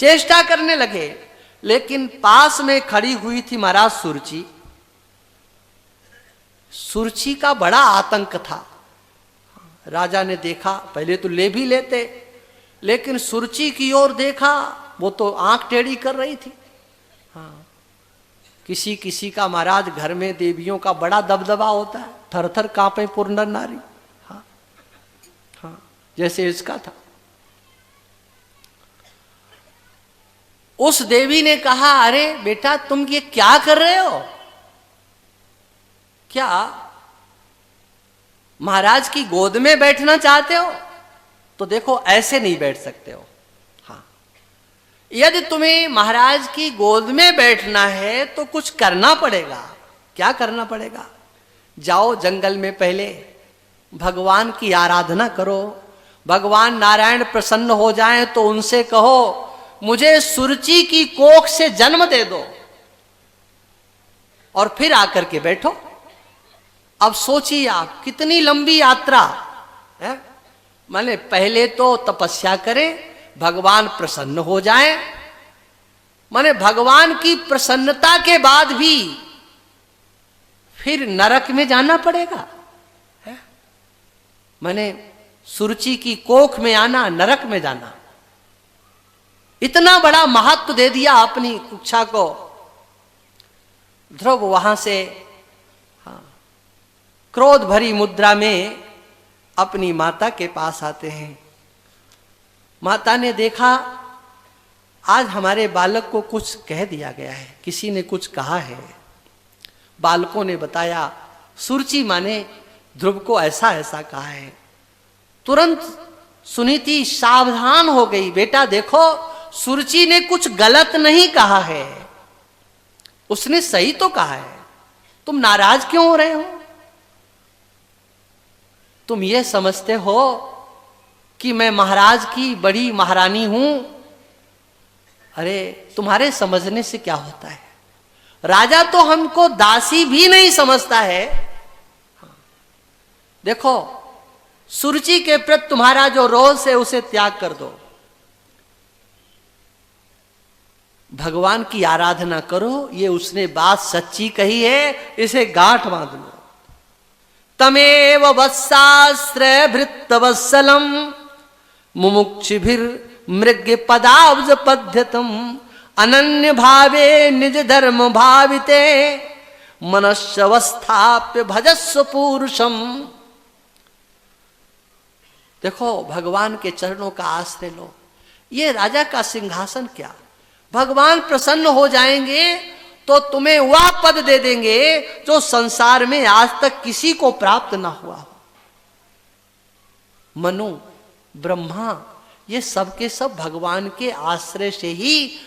चेष्टा करने लगे, लेकिन पास में खड़ी हुई थी महाराज सुरुचि। सुरुचि का बड़ा आतंक था। राजा ने देखा, पहले तो ले भी लेते, लेकिन सुरुचि की ओर देखा, वो तो आंख टेढ़ी कर रही थी। हाँ, किसी किसी का महाराज घर में देवियों का बड़ा दबदबा होता है, थर थर कांपे पूर्ण नारी। हाँ हाँ, जैसे इसका था। उस देवी ने कहा, अरे बेटा तुम ये क्या कर रहे हो? क्या महाराज की गोद में बैठना चाहते हो? तो देखो ऐसे नहीं बैठ सकते हो। हाँ, यदि तुम्हें महाराज की गोद में बैठना है तो कुछ करना पड़ेगा। क्या करना पड़ेगा? जाओ जंगल में पहले भगवान की आराधना करो। भगवान नारायण प्रसन्न हो जाएं तो उनसे कहो, मुझे सुरुचि की कोख से जन्म दे दो, और फिर आकर के बैठो। अब सोचिए आप, कितनी लंबी यात्रा है। माने पहले तो तपस्या करें, भगवान प्रसन्न हो जाएं, माने भगवान की प्रसन्नता के बाद भी फिर नरक में जाना पड़ेगा। है? माने सुरुचि की कोख में आना, नरक में जाना। इतना बड़ा महत्व दे दिया अपनी कुक्षा को। ध्रुव वहां से क्रोध भरी मुद्रा में अपनी माता के पास आते हैं। माता ने देखा, आज हमारे बालक को कुछ कह दिया गया है, किसी ने कुछ कहा है। बालकों ने बताया, सुरुचि माँ ने ध्रुव को ऐसा ऐसा कहा है। तुरंत सुनीति सावधान हो गई, बेटा देखो सुरुचि ने कुछ गलत नहीं कहा है, उसने सही तो कहा है, तुम नाराज क्यों हो रहे हो? तुम ये समझते हो कि मैं महाराज की बड़ी महारानी हूं? अरे तुम्हारे समझने से क्या होता है, राजा तो हमको दासी भी नहीं समझता है। देखो सुरुचि के प्रति तुम्हारा जो रोष है उसे त्याग कर दो, भगवान की आराधना करो। ये उसने बात सच्ची कही है, इसे गांठ बांध लो। तमेव वत्साश्रय भृत्तवत्सलम मुमुक्षुभिर मृग पदाब्ज पद्यतम अनन्य भावे निज धर्म भाविते मनस्वस्थाप्य भजस्व पुरुषम। देखो भगवान के चरणों का आश्रय लो। ये राजा का सिंहासन क्या, भगवान प्रसन्न हो जाएंगे तो तुम्हें वह पद दे देंगे जो संसार में आज तक किसी को प्राप्त ना हुआ हो। मनु, ब्रह्मा, ये सब के सब भगवान के आश्रय से ही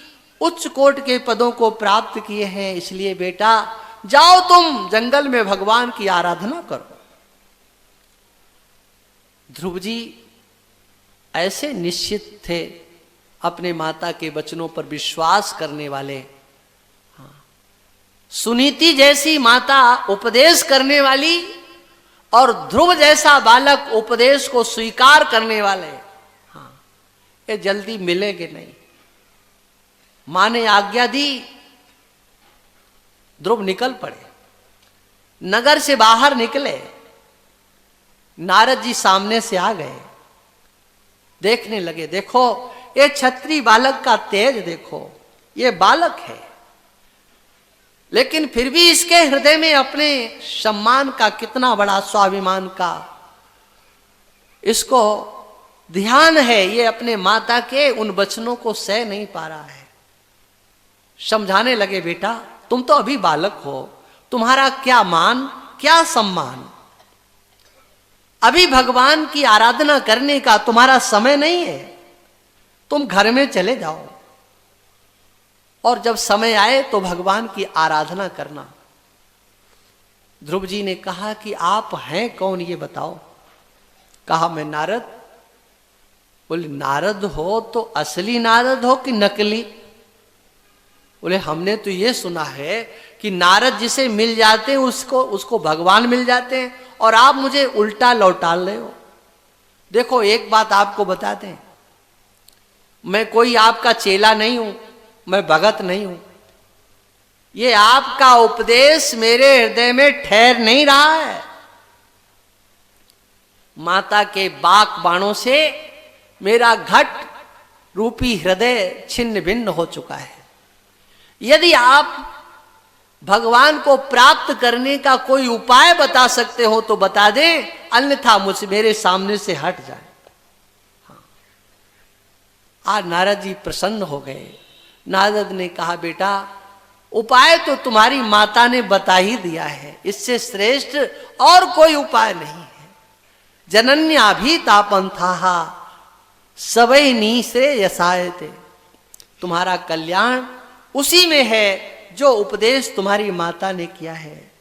उच्च कोट के पदों को प्राप्त किए हैं। इसलिए बेटा जाओ तुम जंगल में भगवान की आराधना करो। ध्रुव जी ऐसे निश्चित थे, अपने माता के वचनों पर विश्वास करने वाले। हाँ, सुनीति जैसी माता उपदेश करने वाली और ध्रुव जैसा बालक उपदेश को स्वीकार करने वाले। हाँ, ये जल्दी मिलेंगे नहीं। मां ने आज्ञा दी, ध्रुव निकल पड़े, नगर से बाहर निकले। नारद जी सामने से आ गए, देखने लगे, देखो ये छत्री बालक का तेज देखो, ये बालक है लेकिन फिर भी इसके हृदय में अपने सम्मान का कितना बड़ा स्वाभिमान का इसको ध्यान है। ये अपने माता के उन वचनों को सह नहीं पा रहा है। समझाने लगे, बेटा तुम तो अभी बालक हो, तुम्हारा क्या मान क्या सम्मान, अभी भगवान की आराधना करने का तुम्हारा समय नहीं है, तुम घर में चले जाओ और जब समय आए तो भगवान की आराधना करना। ध्रुव जी ने कहा कि आप हैं कौन ये बताओ। कहा मैं नारद। बोले नारद हो तो असली नारद हो कि नकली? बोले हमने तो ये सुना है कि नारद जिसे मिल जाते हैं उसको भगवान मिल जाते हैं, और आप मुझे उल्टा लौटा रहे हो। देखो एक बात आपको बताते हैं, मैं कोई आपका चेला नहीं हूं, मैं भगत नहीं हूं। ये आपका उपदेश मेरे हृदय में ठहर नहीं रहा है। माता के बाक बाणों से मेरा घट रूपी हृदय छिन्न भिन्न हो चुका है। यदि आप भगवान को प्राप्त करने का कोई उपाय बता सकते हो तो बता दें, अन्यथा मुझसे मेरे सामने से हट जाए। हाँ। आज नारद जी प्रसन्न हो गए। नारद ने कहा, बेटा उपाय तो तुम्हारी माता ने बता ही दिया है, इससे श्रेष्ठ और कोई उपाय नहीं है। जनन्याभीता पंथा सबई निःश्रेयसायते। तुम्हारा कल्याण उसी में है जो उपदेश तुम्हारी माता ने किया है।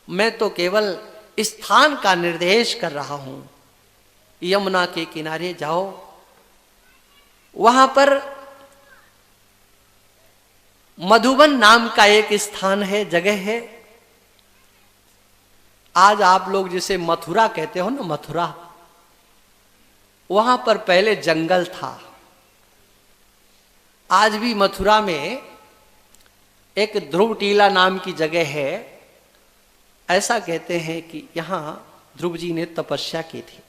मैं तो केवल स्थान का निर्देश कर रहा हूं। यमुना के किनारे जाओ, वहां पर मधुबन नाम का एक स्थान है, जगह है। आज आप लोग जिसे मथुरा कहते हो ना, मथुरा, वहां पर पहले जंगल था। आज भी मथुरा में एक ध्रुव टीला नाम की जगह है। ऐसा कहते हैं कि यहां ध्रुव जी ने तपस्या की थी।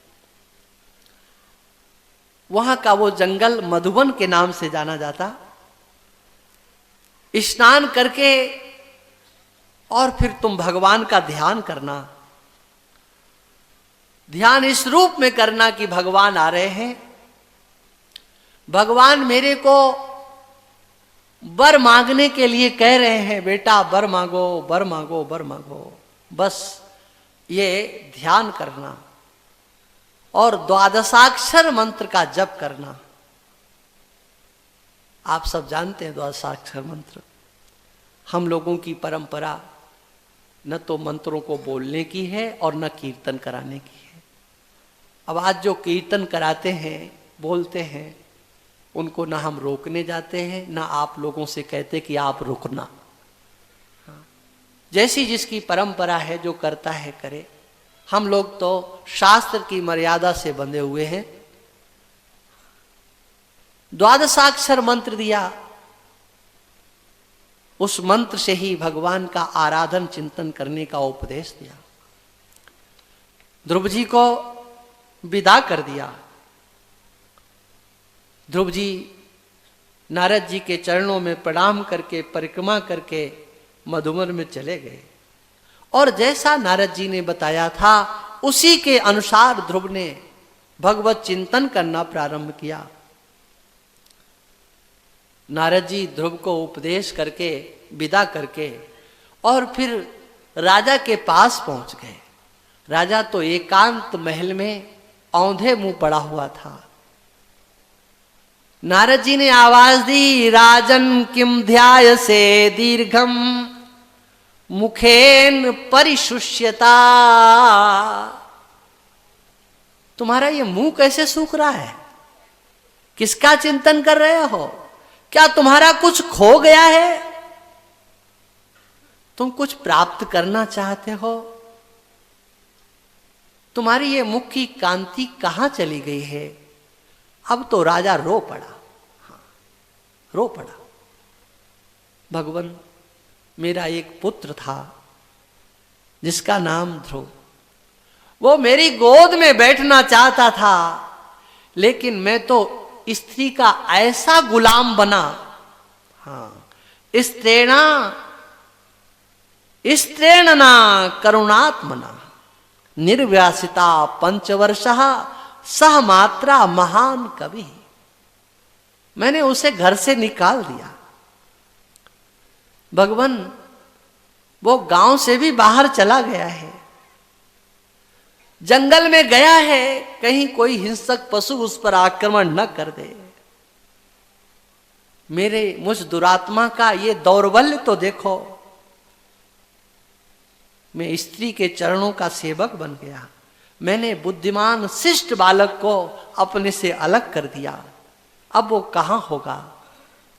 वहां का वो जंगल मधुबन के नाम से जाना जाता। स्नान करके और फिर तुम भगवान का ध्यान करना। ध्यान इस रूप में करना कि भगवान आ रहे हैं, भगवान मेरे को वर मांगने के लिए कह रहे हैं, बेटा वर मांगो, वर मांगो, वर मांगो। बस ये ध्यान करना और द्वादशाक्षर मंत्र का जप करना। आप सब जानते हैं द्वादशाक्षर मंत्र। हम लोगों की परंपरा न तो मंत्रों को बोलने की है और न कीर्तन कराने की है। अब आज जो कीर्तन कराते हैं, बोलते हैं, उनको ना हम रोकने जाते हैं, ना आप लोगों से कहते कि आप रुकना। जैसी जिसकी परंपरा है, जो करता है करे। हम लोग तो शास्त्र की मर्यादा से बंधे हुए हैं। द्वादशाक्षर मंत्र दिया, उस मंत्र से ही भगवान का आराधन चिंतन करने का उपदेश दिया। ध्रुव जी को विदा कर दिया। ध्रुव जी नारद जी के चरणों में प्रणाम करके, परिक्रमा करके मधुबन में चले गए। और जैसा नारद जी ने बताया था, उसी के अनुसार ध्रुव ने भगवत चिंतन करना प्रारंभ किया। नारद जी ध्रुव को उपदेश करके, विदा करके और फिर राजा के पास पहुंच गए। राजा तो एकांत महल में औंधे मुंह पड़ा हुआ था। नारद जी ने आवाज दी, राजन किम ध्याय से दीर्घम मुखेन परिशुष्यता। तुम्हारा ये मुंह कैसे सूख रहा है? किसका चिंतन कर रहे हो? क्या तुम्हारा कुछ खो गया है? तुम कुछ प्राप्त करना चाहते हो? तुम्हारी ये मुख की कांति कहां चली गई है? अब तो राजा रो पड़ा। हाँ, रो पड़ा। भगवान, मेरा एक पुत्र था जिसका नाम ध्रुव, वो मेरी गोद में बैठना चाहता था, लेकिन मैं तो स्त्री का ऐसा गुलाम बना। हाँ, स्त्रेण ना करुणात्मना निर्व्यासिता पंचवर्षः सह मात्रा महान कवि। मैंने उसे घर से निकाल दिया। भगवान, वो गांव से भी बाहर चला गया है, जंगल में गया है, कहीं कोई हिंसक पशु उस पर आक्रमण न कर दे। मुझ दुरात्मा का ये दौर्बल्य तो देखो। मैं स्त्री के चरणों का सेवक बन गया। मैंने बुद्धिमान शिष्ट बालक को अपने से अलग कर दिया। अब वो कहां होगा?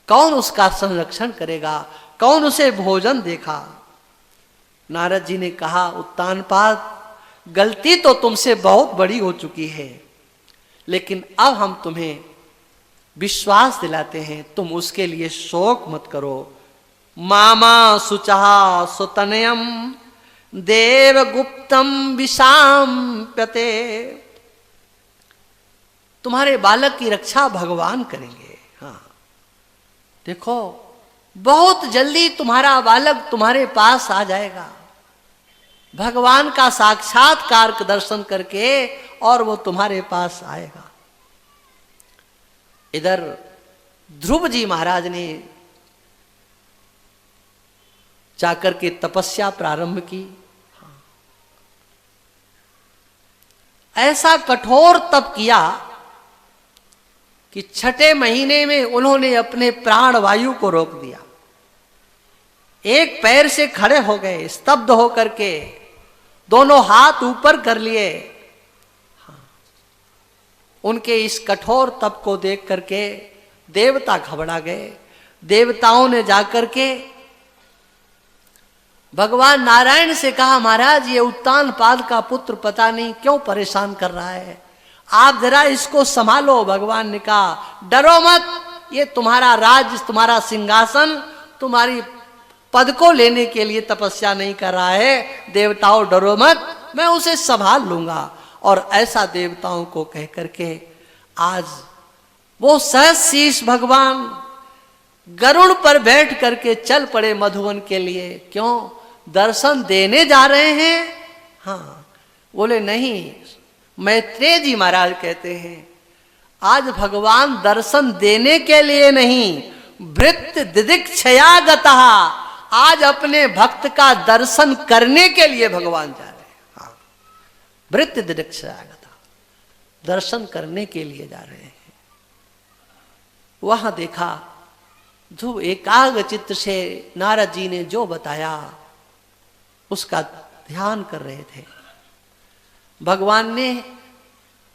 कौन उसका संरक्षण करेगा? कौन उसे भोजन देगा? नारद जी ने कहा, उत्तानपाद, गलती तो तुमसे बहुत बड़ी हो चुकी है, लेकिन अब हम तुम्हें विश्वास दिलाते हैं, तुम उसके लिए शोक मत करो। मामा सुचहा सुतनयम देवगुप्तम विषाम्यते। तुम्हारे बालक की रक्षा भगवान करेंगे। हाँ, देखो बहुत जल्दी तुम्हारा बालक तुम्हारे पास आ जाएगा, भगवान का साक्षात्कार दर्शन करके, और वो तुम्हारे पास आएगा। इधर ध्रुव जी महाराज ने जाकर के तपस्या प्रारंभ की। ऐसा कठोर तप किया कि छठे महीने में उन्होंने अपने प्राण वायु को रोक दिया। एक पैर से खड़े हो गए, स्तब्ध होकर के दोनों हाथ ऊपर कर लिए। उनके इस कठोर तप को देख करके देवता घबरा गए। देवताओं ने जाकर के भगवान नारायण से कहा, महाराज ये उत्तानपाद का पुत्र पता नहीं क्यों परेशान कर रहा है, आप जरा इसको संभालो। भगवान ने कहा, डरो मत, ये तुम्हारा राज्य, तुम्हारा सिंहासन, तुम्हारी पद को लेने के लिए तपस्या नहीं कर रहा है। देवताओं डरो मत, मैं उसे संभाल लूंगा। और ऐसा देवताओं को कह करके आज वो सहज शीश भगवान गरुड़ पर बैठ करके चल पड़े मधुवन के लिए। क्यों? दर्शन देने जा रहे हैं। हाँ, बोले नहीं, मैत्रेय जी महाराज कहते हैं आज भगवान दर्शन देने के लिए नहीं, वृत्त दिदिक्षया गतः, आज अपने भक्त का दर्शन करने के लिए भगवान जा रहे हैं। हाँ, वृत्त दिदिक्षया गतः, दर्शन करने के लिए जा रहे हैं। वहां देखा ध्रुव एकाग्र चित्त से नारद जी ने जो बताया उसका ध्यान कर रहे थे। भगवान ने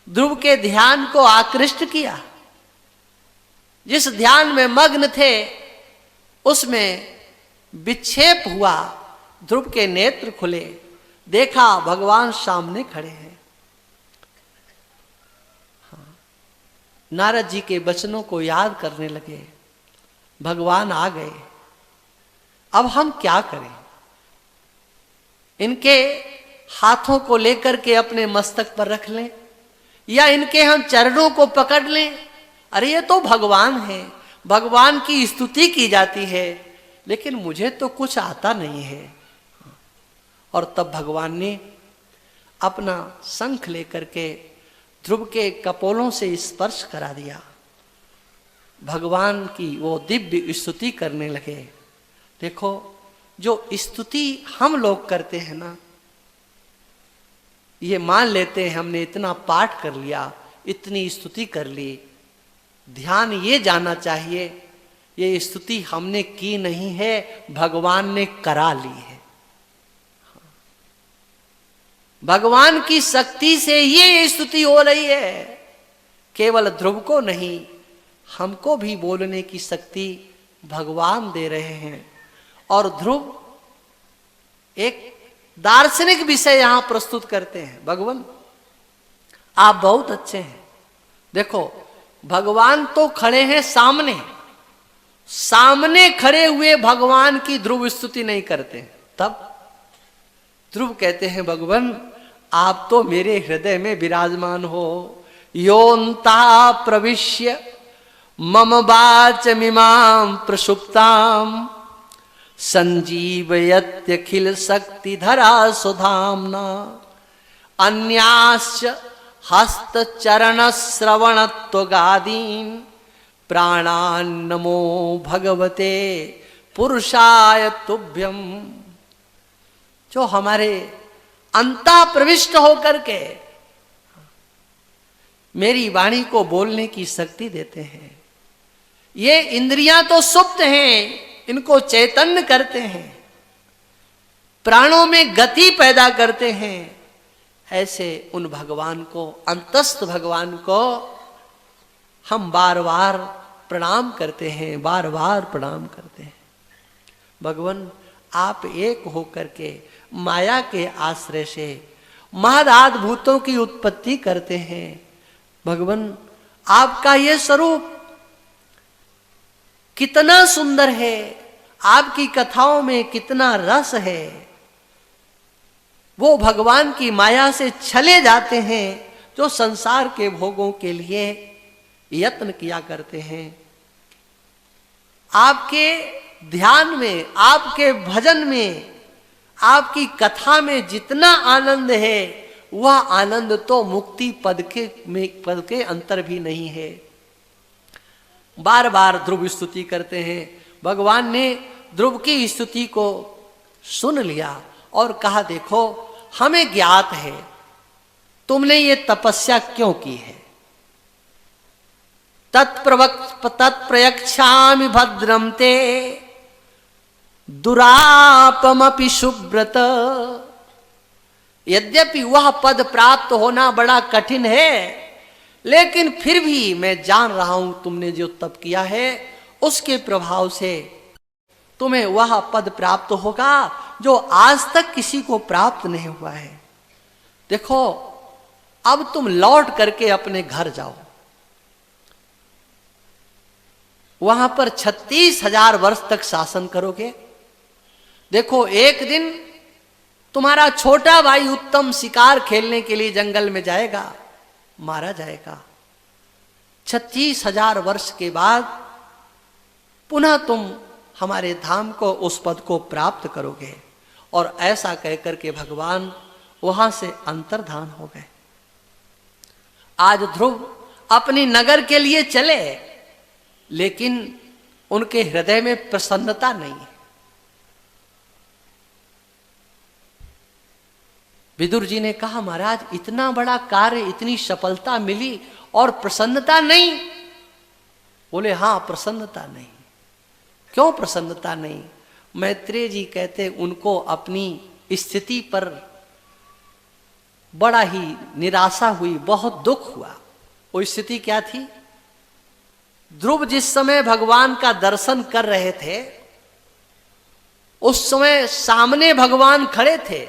ध्रुव के ध्यान को आकृष्ट किया। जिस ध्यान में मग्न थे उसमें विक्षेप हुआ, ध्रुव के नेत्र खुले, देखा भगवान सामने खड़े हैं। हाँ, नारद जी के वचनों को याद करने लगे। भगवान आ गए, अब हम क्या करें? इनके हाथों को लेकर के अपने मस्तक पर रख लें या इनके हम चरणों को पकड़ लें? अरे ये तो भगवान है, भगवान की स्तुति की जाती है, लेकिन मुझे तो कुछ आता नहीं है। और तब भगवान ने अपना शंख लेकर के ध्रुव के कपोलों से स्पर्श करा दिया। भगवान की वो दिव्य स्तुति करने लगे। देखो, जो स्तुति हम लोग करते हैं ना, ये मान लेते हैं हमने इतना पाठ कर लिया, इतनी स्तुति कर ली, ध्यान ये जाना चाहिए ये स्तुति हमने की नहीं है, भगवान ने करा ली है। भगवान की शक्ति से ये स्तुति हो रही है। केवल ध्रुव को नहीं, हमको भी बोलने की शक्ति भगवान दे रहे हैं। और ध्रुव एक दार्शनिक विषय यहां प्रस्तुत करते हैं। भगवान आप बहुत अच्छे हैं। देखो, भगवान तो खड़े हैं सामने, सामने खड़े हुए भगवान की ध्रुव स्तुति नहीं करते। तब ध्रुव कहते हैं, भगवान आप तो मेरे हृदय में विराजमान हो। योन्ता प्रविश्य मम वाचमिमां प्रसुप्तां संजीवयत्यखिल शक्तिधरा सुधाम्ना अन्याश्च हस्तचरण श्रवणत्वगादीन् प्राणान्नमो भगवते पुरुषाय तुभ्यम। जो हमारे अंतः प्रविष्ट होकर के मेरी वाणी को बोलने की शक्ति देते हैं। ये इंद्रियां तो सुप्त हैं, इनको चैतन्य करते हैं, प्राणों में गति पैदा करते हैं। ऐसे उन भगवान को, अंतस्थ भगवान को हम बार बार प्रणाम करते हैं, बार बार प्रणाम करते हैं। भगवान आप एक होकर के माया के आश्रय से महदाद भूतों की उत्पत्ति करते हैं। भगवान आपका ये स्वरूप कितना सुंदर है, आपकी कथाओं में कितना रस है। वो भगवान की माया से छले जाते हैं जो संसार के भोगों के लिए यत्न किया करते हैं। आपके ध्यान में, आपके भजन में, आपकी कथा में जितना आनंद है, वह आनंद तो मुक्ति पद के अंतर भी नहीं है। बार बार ध्रुव स्तुति करते हैं। भगवान ने ध्रुव की स्तुति को सुन लिया और कहा, देखो हमें ज्ञात है तुमने ये तपस्या क्यों की है। तत्प्रयक्षामि भद्रम ते दुरापमपि सुब्रत। यद्यपि वह पद प्राप्त होना बड़ा कठिन है, लेकिन फिर भी मैं जान रहा हूं तुमने जो तप किया है उसके प्रभाव से तुम्हें वह पद प्राप्त होगा जो आज तक किसी को प्राप्त नहीं हुआ है। देखो अब तुम लौट करके अपने घर जाओ, वहां पर 36,000 वर्ष तक शासन करोगे। देखो एक दिन तुम्हारा छोटा भाई उत्तम शिकार खेलने के लिए जंगल में जाएगा, मारा जाएगा। 36,000 वर्ष के बाद पुनः तुम हमारे धाम को, उस पद को प्राप्त करोगे। और ऐसा कहकर के भगवान वहां से अंतर्धान हो गए। आज ध्रुव अपनी नगर के लिए चले, लेकिन उनके हृदय में प्रसन्नता नहीं है। विदुर जी ने कहा, महाराज इतना बड़ा कार्य, इतनी सफलता मिली और प्रसन्नता नहीं। बोले हां प्रसन्नता नहीं। क्यों प्रसन्नता नहीं? मैत्रेय जी कहते उनको अपनी स्थिति पर बड़ा ही निराशा हुई, बहुत दुख हुआ। वो स्थिति क्या थी? ध्रुव जिस समय भगवान का दर्शन कर रहे थे, उस समय सामने भगवान खड़े थे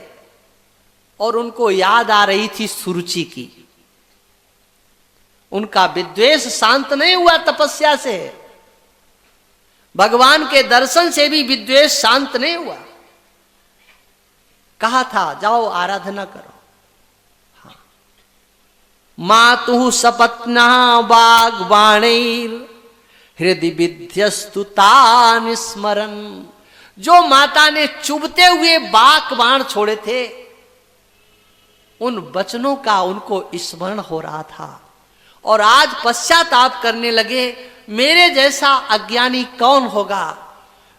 और उनको याद आ रही थी सुरुचि की। उनका विद्वेष शांत नहीं हुआ तपस्या से, भगवान के दर्शन से भी विद्वेष शांत नहीं हुआ। कहा था जाओ आराधना करो। हाँ। मातु सपत्ना बागबाणैर हृदय विध्यस्तुतान स्मरन। जो माता ने चुभते हुए बाक बाण छोड़े थे, उन वचनों का उनको स्मरण हो रहा था और आज पश्चाताप करने लगे, मेरे जैसा अज्ञानी कौन होगा।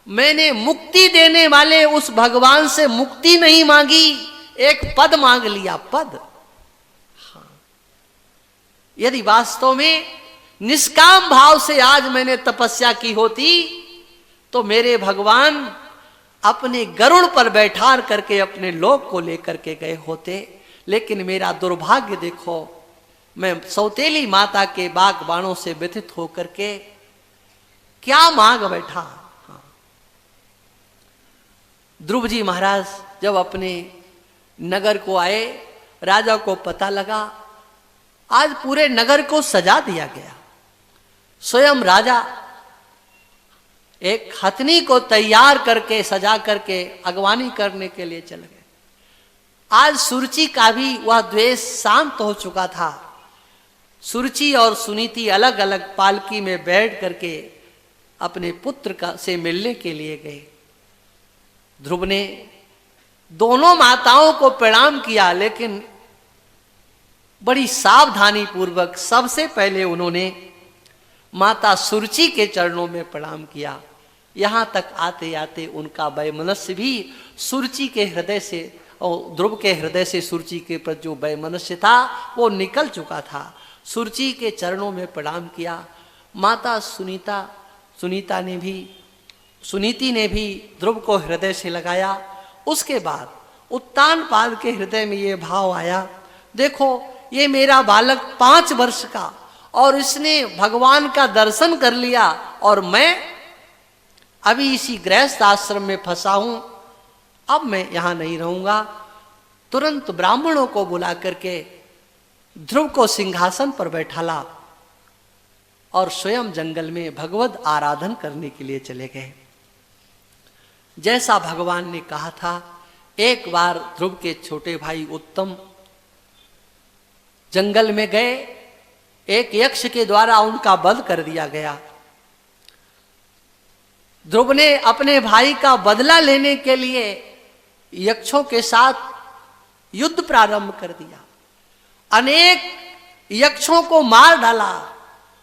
मैंने मुक्ति देने वाले उस भगवान से मुक्ति नहीं मांगी, एक पद मांग लिया, पद। हाँ। यदि वास्तव में निष्काम भाव से आज मैंने तपस्या की होती तो मेरे भगवान अपने गरुड़ पर बैठा करके अपने लोक को लेकर के गए होते। लेकिन मेरा दुर्भाग्य देखो, मैं सौतेली माता के बाग बाणों से व्यथित होकर के क्या मांग बैठा। हाँ। ध्रुव जी महाराज जब अपने नगर को आए, राजा को पता लगा आज पूरे नगर को सजा दिया गया। स्वयं राजा एक हथनी को तैयार करके सजा करके अगवानी करने के लिए चले गए। आज सुरुचि का भी वह द्वेष शांत हो चुका था। सुरुचि और सुनीति अलग अलग पालकी में बैठ करके अपने पुत्र का से मिलने के लिए गए। ध्रुव ने दोनों माताओं को प्रणाम किया, लेकिन बड़ी सावधानी पूर्वक सबसे पहले उन्होंने माता सुरुचि के चरणों में प्रणाम किया। यहां तक आते आते उनका वैमनस्य भी सुरुचि के हृदय से और ध्रुव के हृदय से सुरुचि के प्रति जो वैमनस्य था वो निकल चुका था। सुरुचि के चरणों में प्रणाम किया। माता सुनीति ने भी ध्रुव को हृदय से लगाया। उसके बाद उत्तानपाद के हृदय में ये भाव आया, देखो ये मेरा बालक 5 वर्ष का और इसने भगवान का दर्शन कर लिया और मैं अभी इसी गृहस्थ आश्रम में फंसा हूं, अब मैं यहां नहीं रहूंगा। तुरंत ब्राह्मणों को बुला करके ध्रुव को सिंहासन पर बैठाला और स्वयं जंगल में भगवत आराधन करने के लिए चले गए। जैसा भगवान ने कहा था, एक बार ध्रुव के छोटे भाई उत्तम जंगल में गए, एक यक्ष के द्वारा उनका वध कर दिया गया। ध्रुव ने अपने भाई का बदला लेने के लिए यक्षों के साथ युद्ध प्रारंभ कर दिया, अनेक यक्षों को मार डाला।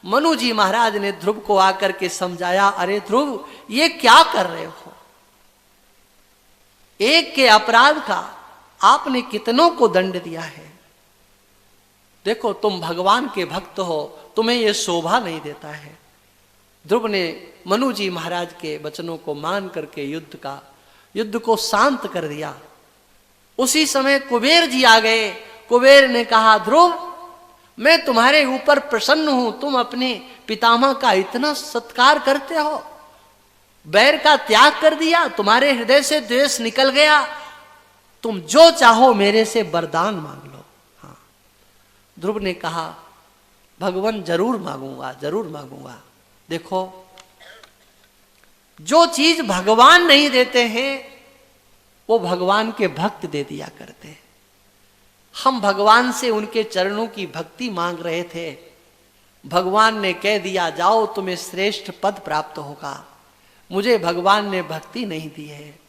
मनु जी महाराज ने ध्रुव को आकर के समझाया, अरे ध्रुव ये क्या कर रहे हो, एक के अपराध का आपने कितनों को दंड दिया है। देखो तुम भगवान के भक्त हो, तुम्हें यह शोभा नहीं देता है। ध्रुव ने मनु जी महाराज के वचनों को मान करके युद्ध को शांत कर दिया। उसी समय कुबेर जी आ गए। कुबेर ने कहा, ध्रुव मैं तुम्हारे ऊपर प्रसन्न हूं, तुम अपने पितामह का इतना सत्कार करते हो, बैर का त्याग कर दिया, तुम्हारे हृदय से द्वेष निकल गया, तुम जो चाहो मेरे से वरदान मांग लो। हाँ, ध्रुव ने कहा, भगवान जरूर मांगूंगा, जरूर मांगूंगा। देखो जो चीज भगवान नहीं देते हैं वो भगवान के भक्त दे दिया करते हैं। हम भगवान से उनके चरणों की भक्ति मांग रहे थे, भगवान ने कह दिया जाओ तुम्हें श्रेष्ठ पद प्राप्त होगा। मुझे भगवान ने भक्ति नहीं दी है,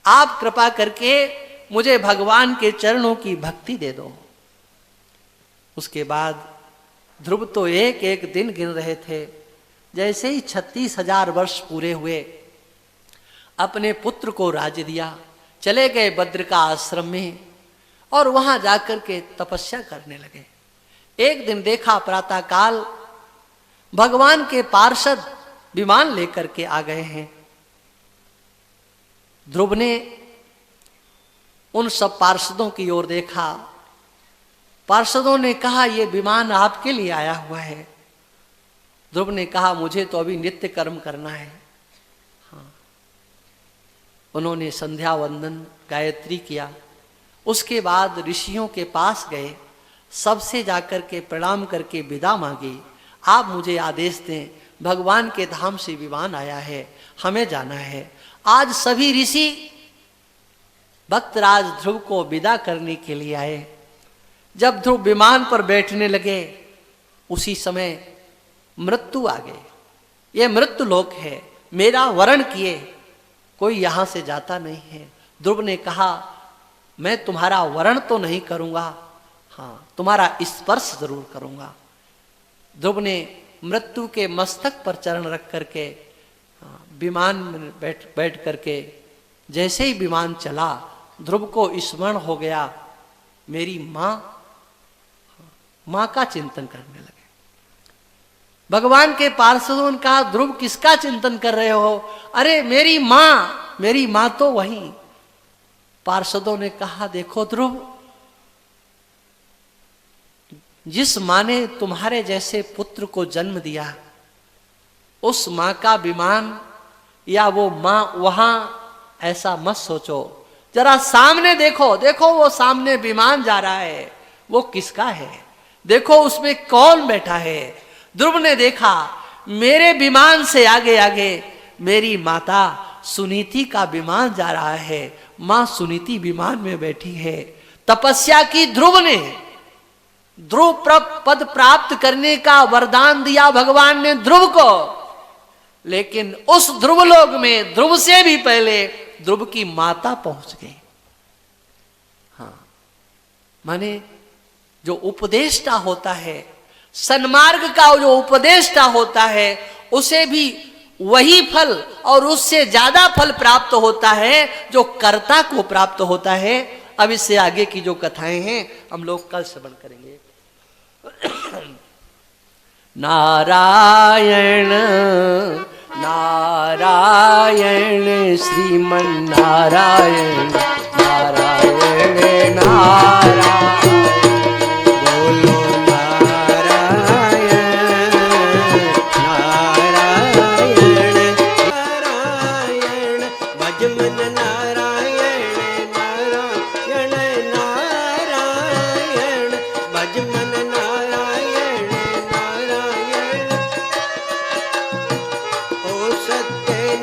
आप कृपा करके मुझे भगवान के चरणों की भक्ति दे दो। उसके बाद ध्रुव तो एक एक दिन गिन रहे थे। जैसे ही 36,000 वर्ष पूरे हुए, अपने पुत्र को राज्य दिया, चले गए बद्र का आश्रम में और वहां जाकर के तपस्या करने लगे। एक दिन देखा प्रातः काल भगवान के पार्षद विमान लेकर के आ गए हैं। ध्रुव ने उन सब पार्षदों की ओर देखा। पार्षदों ने कहा, यह विमान आपके लिए आया हुआ है। ध्रुव ने कहा, मुझे तो अभी नित्य कर्म करना है। हाँ, उन्होंने संध्या वंदन गायत्री किया। उसके बाद ऋषियों के पास गए, सबसे जाकर के प्रणाम करके विदा मांगी, आप मुझे आदेश दें, भगवान के धाम से विमान आया है, हमें जाना है। आज सभी ऋषि भक्तराज ध्रुव को विदा करने के लिए आए। जब ध्रुव विमान पर बैठने लगे, उसी समय मृत्यु आ गए। ये मृत्यु लोक है, मेरा वरण किए कोई यहां से जाता नहीं है। ध्रुव ने कहा, मैं तुम्हारा वरण तो नहीं करूंगा, हाँ तुम्हारा स्पर्श जरूर करूंगा। ध्रुव ने मृत्यु के मस्तक पर चरण रख करके विमान में बैठ करके, जैसे ही विमान चला, ध्रुव को स्मरण हो गया, मेरी मां का चिंतन करने लगे। भगवान के पार्षदों ने कहा, ध्रुव किसका चिंतन कर रहे हो? अरे मेरी मां तो वही। पार्षदों ने कहा, देखो ध्रुव, जिस मां ने तुम्हारे जैसे पुत्र को जन्म दिया, उस मां का विमान या वो मां वहां, ऐसा मत सोचो। जरा सामने देखो, देखो वो सामने विमान जा रहा है, वो किसका है? देखो उसमें कौन बैठा है? ध्रुव ने देखा, मेरे विमान से आगे आगे मेरी माता सुनीति का विमान जा रहा है। मां सुनीति विमान में बैठी है। तपस्या की ध्रुव ने, ध्रुव पद प्राप्त करने का वरदान दिया भगवान ने ध्रुव को, लेकिन उस ध्रुव लोक में ध्रुव से भी पहले ध्रुव की माता पहुंच गई। हाँ, माने जो उपदेष्टा होता है, सन्मार्ग का जो उपदेष्टा होता है, उसे भी वही फल और उससे ज्यादा फल प्राप्त होता है जो कर्ता को प्राप्त होता है। अब इससे आगे की जो कथाएं हैं हम लोग कल श्रवण करेंगे। नारायण नारायण श्रीमन नारायण नारायण नारायण, बोलो नारायण नारायण नारायण, भजमन नारायण नारायण नारायण, भजमन नारायण नारायण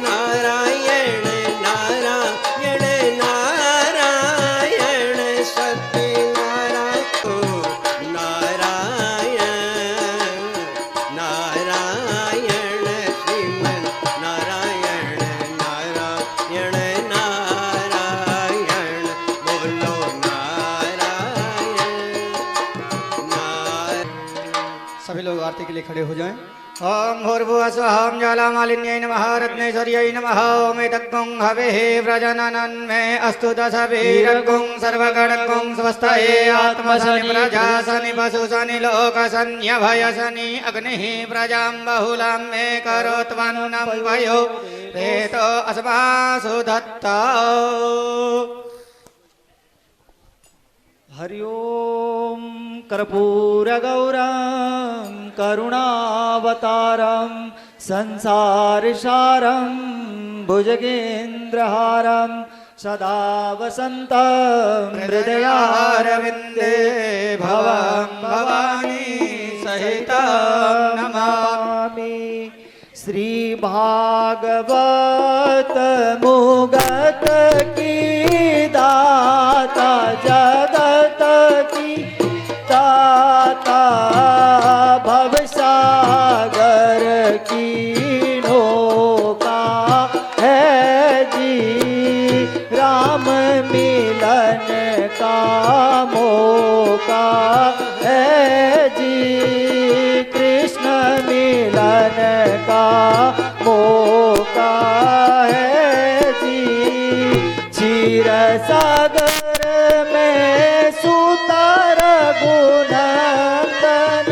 नारायण नारायण नारायण सत्यनारायण नारायण नारायण श्रीमन नारायण नारायण नारायण बोलो नारायण। सभी लोग आरती के लिए खड़े हो जाएं। ओम भूर्भुवः स्वः ओम ज्वालामालिन्यै नमः रत्नेश्वर्यै नमः ओम एतद्गुं हवेः प्रजननं मे अस्तु दशभिरग्गुं सर्वगणगुं स्वस्ताये आत्मसनि प्रजासनि पशुसनि लोकसन्यभयसनि अग्निः प्रजां बहुलां मे करोत्वन्नं वयो रेतो अस्मासु दत्ता। हरि ओम कर्पूरगौरं करुणावतारं संसारसारं भुजगेन्द्रहारं सदा वसन्तं हृदयारविन्दे भवं भवानी सहितं नमामि। श्री भागवत मुगत की दाता जगत की दाता भवसागर की नौका है जी राम मिलन का मौका है जी कृष्ण मिलन का मौका है जी। क्षीर सागर में सुतर गुणनंदन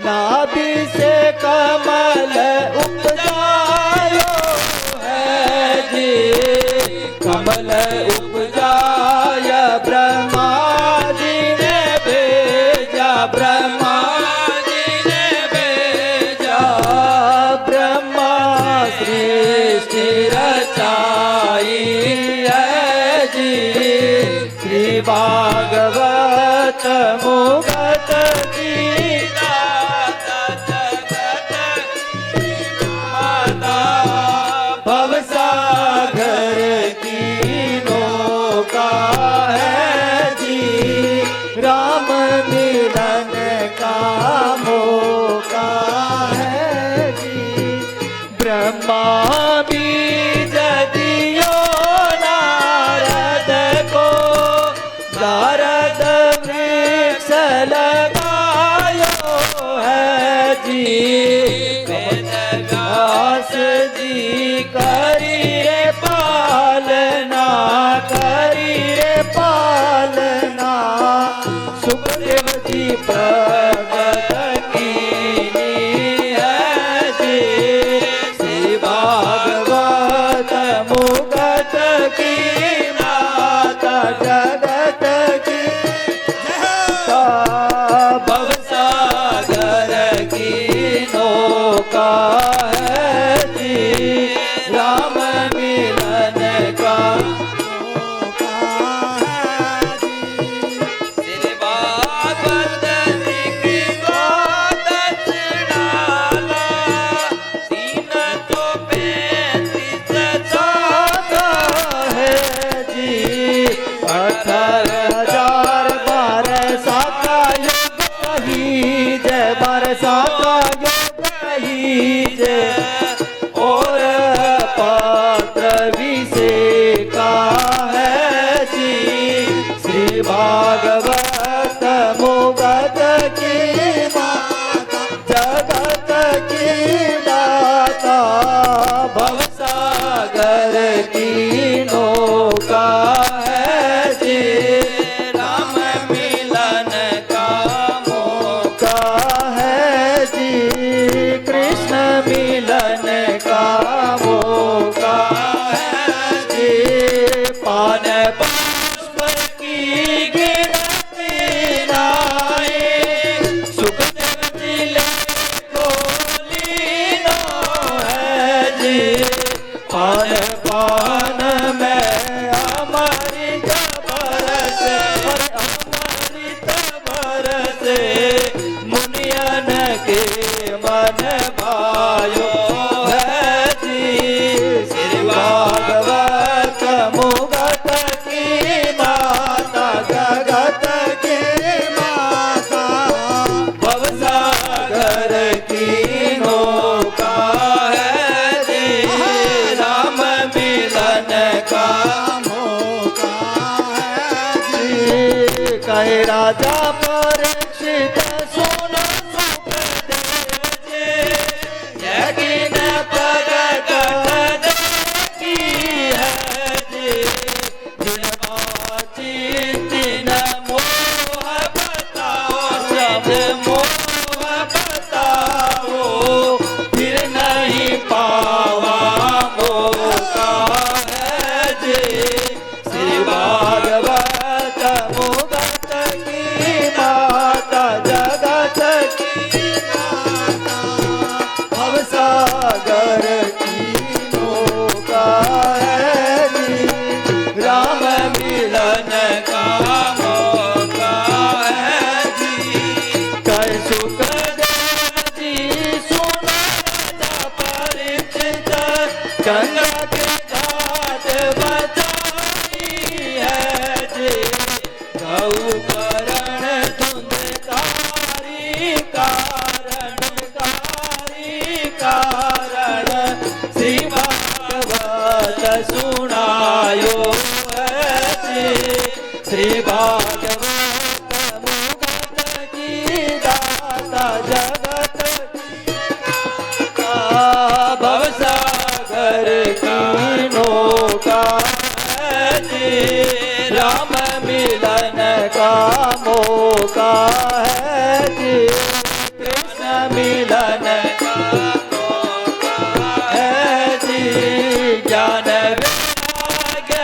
नाभि से कमल उपजायो है जी कमल उपजाय ब्रह्मा जी ने भेजा ब्रह्मा जी ने भेजा ब्रह्मा सृष्टि रचाई है जी। श्री भागवत मुगत की दाता जगत की माता भवसागर की नौका है जी राम मिलन का मौका है जी। ब्रह्मा बीज दियो नारद को नारद वृक्ष लगायो है जी वेदव्यास जी करिए पालना करिए पालना सुखदेव जी प्रगट कीनी है जी। श्री भागवत मुगत की माता जगत की भवसागर की नौका है जी राम मिलन का मौका है जी। श्री भागवत जी की गोदत डाला सीन तो 35 चाहता है जी 18,000 बरसा का युग कही जय बरसा का युग कही जय और पात्र विषय का है जी। श्री भागवत मुगत की माता जगत की दाता भवसागर की नौका है जी राम मिलन का मौका है जी कृष्ण मिलन का मौका है जी। पान पुष्प की गिरती नाए सुखदेव जिले को लीनो है जी। पान पान में अमृत बरसे अमृत बरसे मुनियन के मन भायो है जी राजा परीक्षित सुनो सुखदेव जी, यकीन प्रगट की है जी। जिन बाची तिन मोह बताओ, जब मोह बताओ फिर नहीं पावा मौका है जी। श्री भागवत मुगत की माता, जगत की माता, भवसागर की नौका है जी। राम मिलन का मौका है जी। कर सुखदेव जी सुनो राजा परीक्षित, गंगा के घाट बचाई है जी। गौ करण धुंध कारी कारण, श्री भागवत सुनायो है जी। श्री भागवत मुगत की दाता, जगत की भवसागर की नौका है जी। राम मिलन का मौका है जी। कृष्ण मिलन का मौका है जी। ज्ञान वैराग्य